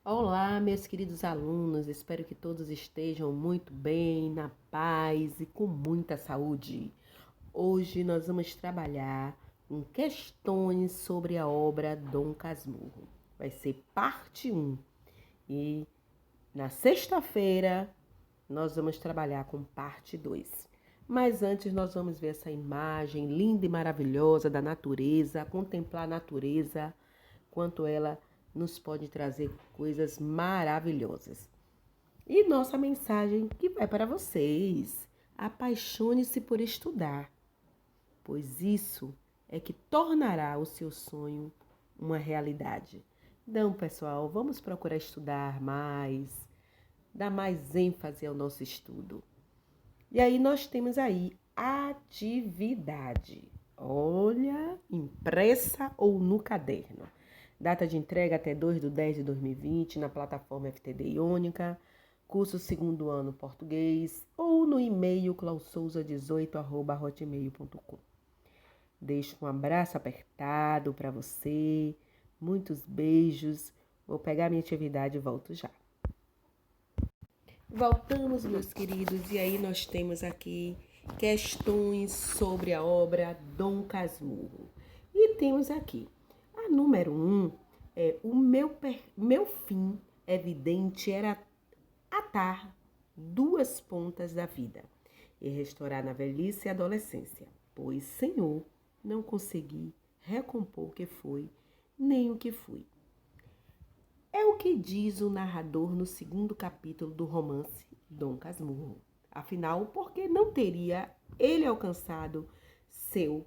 Olá, meus queridos alunos, espero que todos estejam muito bem, na paz e com muita saúde. Hoje nós vamos trabalhar com questões sobre a obra Dom Casmurro. Vai ser parte 1 e na sexta-feira nós vamos trabalhar com parte 2. Mas antes nós vamos ver essa imagem linda e maravilhosa da natureza, contemplar a natureza, quanto ela nos pode trazer coisas maravilhosas. E nossa mensagem que vai para vocês: apaixone-se por estudar, pois isso é que tornará o seu sonho uma realidade. Então, pessoal, vamos procurar estudar mais, dar mais ênfase ao nosso estudo. E aí nós temos aí atividade. Olha, impressa ou no caderno. Data de entrega até 2/10/2020 na plataforma FTD Iônica, curso segundo ano português ou no e-mail clausouza18@hotmail.com. Deixo um abraço apertado para você, muitos beijos. Vou pegar minha atividade e volto já. Voltamos, meus queridos, e aí nós temos aqui questões sobre a obra Dom Casmurro. E temos aqui a número 1 é o meu fim evidente era atar duas pontas da vida e restaurar na velhice e adolescência, pois, Senhor, não consegui recompor o que foi, nem o que fui. É o que diz o narrador no segundo capítulo do romance Dom Casmurro. Afinal, por que não teria ele alcançado seu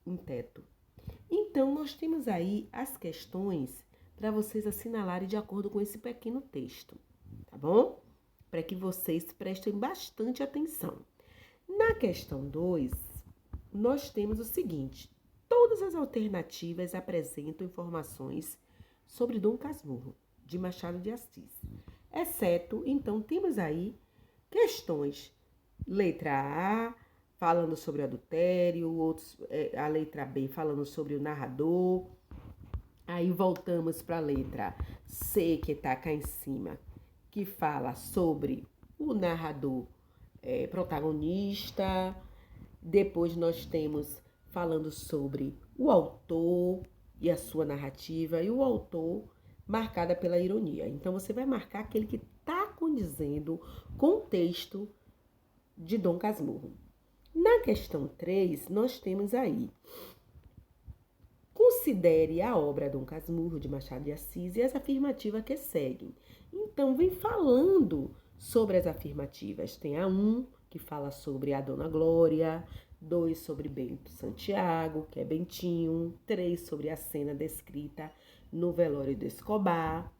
intento? Então, nós temos aí as questões para vocês assinalarem de acordo com esse pequeno texto, tá bom? Para que vocês prestem bastante atenção. Na questão 2, nós temos o seguinte: todas as alternativas apresentam informações sobre Dom Casmurro, de Machado de Assis. Exceto, então, temos aí questões. Letra A, falando sobre o adultério, a letra B, falando sobre o narrador. Aí voltamos para a letra C, que está cá em cima, que fala sobre o narrador protagonista. Depois nós temos falando sobre o autor e a sua narrativa, e o autor marcada pela ironia. Então você vai marcar aquele que está condizendo com o texto de Dom Casmurro. Na questão 3, nós temos aí: considere a obra Dom Casmurro de Machado de Assis e as afirmativas que seguem. Então vem falando sobre as afirmativas. Tem a 1, que fala sobre a Dona Glória, 2 sobre Bento Santiago, que é Bentinho, 3 sobre a cena descrita no velório de Escobar.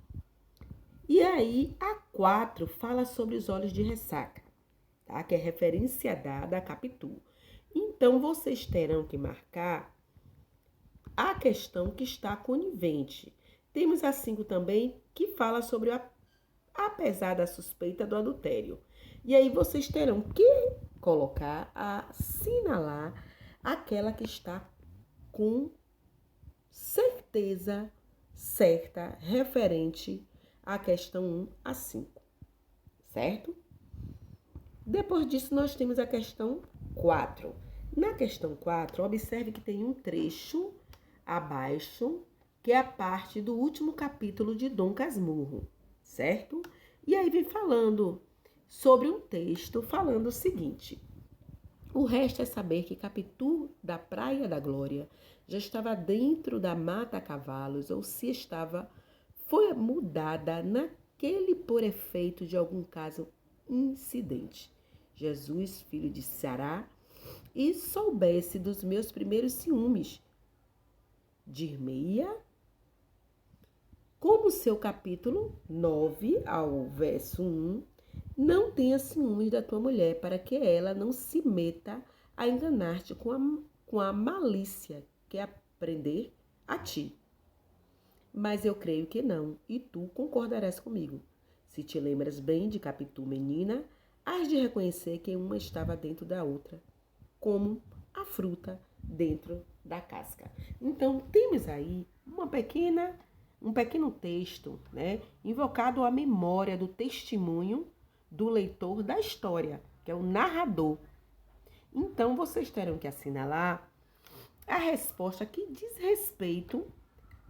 E aí a 4 fala sobre os olhos de ressaca, tá? Que é referência dada a Capitu. Então vocês terão que marcar a questão que está conivente. Temos a 5 também, que fala sobre apesar da suspeita do adultério. E aí vocês terão que colocar, assinalar aquela que está com certeza certa referente à questão 1 a 5, certo? Depois disso, nós temos a questão 4. Na questão 4, observe que tem um trecho abaixo, que é a parte do último capítulo de Dom Casmurro, certo? E aí vem falando sobre um texto falando o seguinte: o resto é saber que Capitu da Praia da Glória já estava dentro da mata a cavalos, ou se foi mudada naquele por efeito de algum caso incidente. Jesus, filho de Sará, e soubesse dos meus primeiros ciúmes, dir-me-ia, como seu capítulo 9 ao verso 1, não tenha ciúmes da tua mulher, para que ela não se meta a enganar-te com a malícia que aprender a ti. Mas eu creio que não, e tu concordarás comigo. Se te lembras bem de Capitu, menina, hás de reconhecer que uma estava dentro da outra, como a fruta dentro da casca. Então, temos aí uma pequena um pequeno texto, né, invocado à memória do testemunho do leitor da história, que é o narrador. Então, vocês terão que assinalar a resposta que diz respeito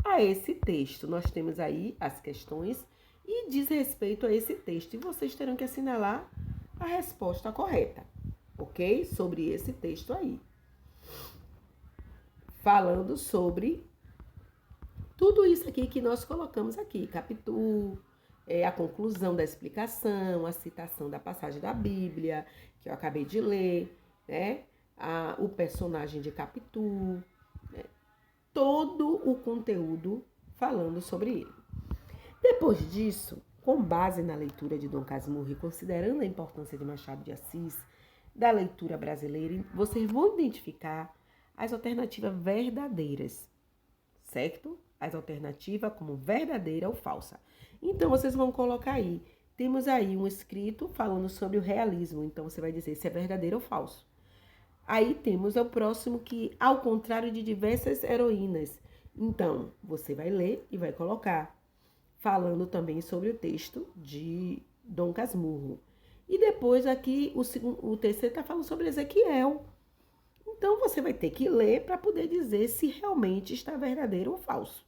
a esse texto. Nós temos aí as questões e diz respeito a esse texto. E vocês terão que assinalar a resposta correta, ok? Sobre esse texto aí. Falando sobre tudo isso aqui que nós colocamos aqui. Capítulo, a conclusão da explicação, a citação da passagem da Bíblia, que eu acabei de ler, né? O personagem de Capitu, né? Todo o conteúdo falando sobre ele. Depois disso, com base na leitura de Dom Casmurro e considerando a importância de Machado de Assis, da leitura brasileira, vocês vão identificar as alternativas verdadeiras, certo? As alternativas como verdadeira ou falsa. Então, vocês vão colocar aí. Temos aí um escrito falando sobre o realismo. Então, você vai dizer se é verdadeiro ou falso. Aí temos o próximo que, ao contrário de diversas heroínas. Então, você vai ler e vai colocar. Falando também sobre o texto de Dom Casmurro. E depois aqui, o terceiro está falando sobre Ezequiel. Então, você vai ter que ler para poder dizer se realmente está verdadeiro ou falso,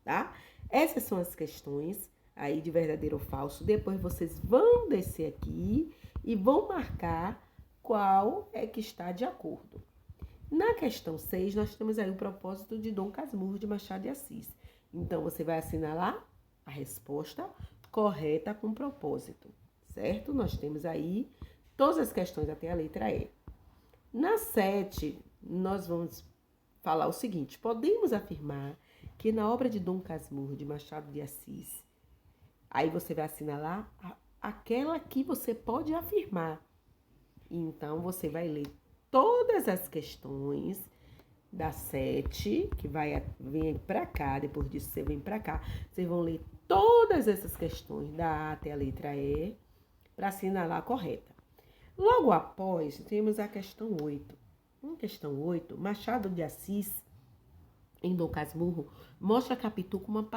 tá? Essas são as questões aí de verdadeiro ou falso. Depois vocês vão descer aqui e vão marcar qual é que está de acordo. Na questão 6, nós temos aí o propósito de Dom Casmurro de Machado de Assis. Então, você vai assinalar a resposta correta com propósito, certo? Nós temos aí todas as questões até a letra E. Na 7, nós vamos falar o seguinte: podemos afirmar que na obra de Dom Casmurro de Machado de Assis, aí você vai assinalar aquela que você pode afirmar. Então, você vai ler todas as questões da 7, que vem para cá, depois disso você vem para cá. Vocês vão ler todas essas questões da A até a letra E para assinalar a correta. Logo após, temos a questão 8. Na questão 8, Machado de Assis, em Dom Casmurro, mostra Capitu como uma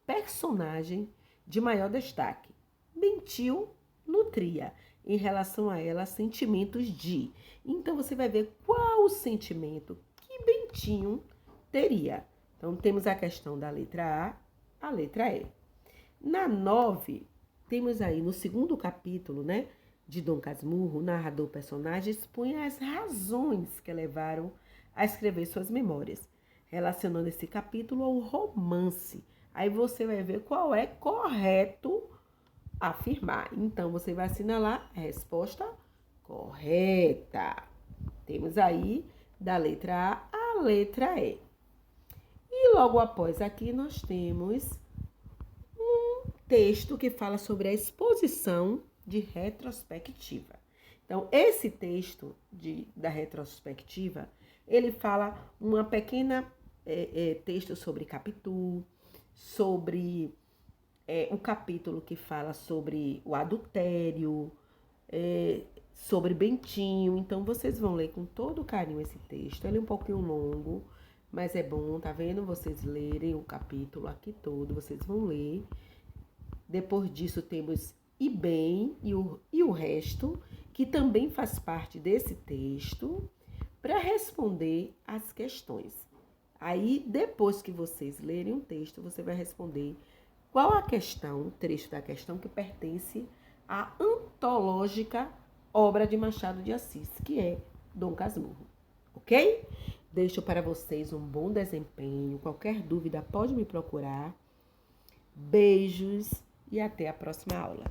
personagem de maior destaque. Bentil nutria, em relação a ela, sentimentos de. Então, você vai ver qual o sentimento que Bentinho teria. Então, temos a questão da letra A, a letra E. Na 9, temos aí no segundo capítulo, né, de Dom Casmurro, o narrador personagem expõe as razões que levaram a escrever suas memórias, relacionando esse capítulo ao romance. Aí você vai ver qual é correto afirmar. Então, você vai assinalar a resposta correta. Temos aí da letra A letra E. E logo após aqui nós temos um texto que fala sobre a exposição de retrospectiva. Então, esse texto da retrospectiva, ele fala uma pequena texto sobre Capitu, sobre um capítulo que fala sobre o adultério, sobre Bentinho. Então, vocês vão ler com todo carinho esse texto. Ele é um pouquinho longo, mas é bom, tá vendo? Vocês lerem o capítulo aqui todo, vocês vão ler. Depois disso, temos e bem e o resto, que também faz parte desse texto, para responder as questões. Aí, depois que vocês lerem o texto, você vai responder qual a questão, o trecho da questão que pertence à antológica obra de Machado de Assis, que é Dom Casmurro, ok? Deixo para vocês um bom desempenho. Qualquer dúvida pode me procurar. Beijos e até a próxima aula.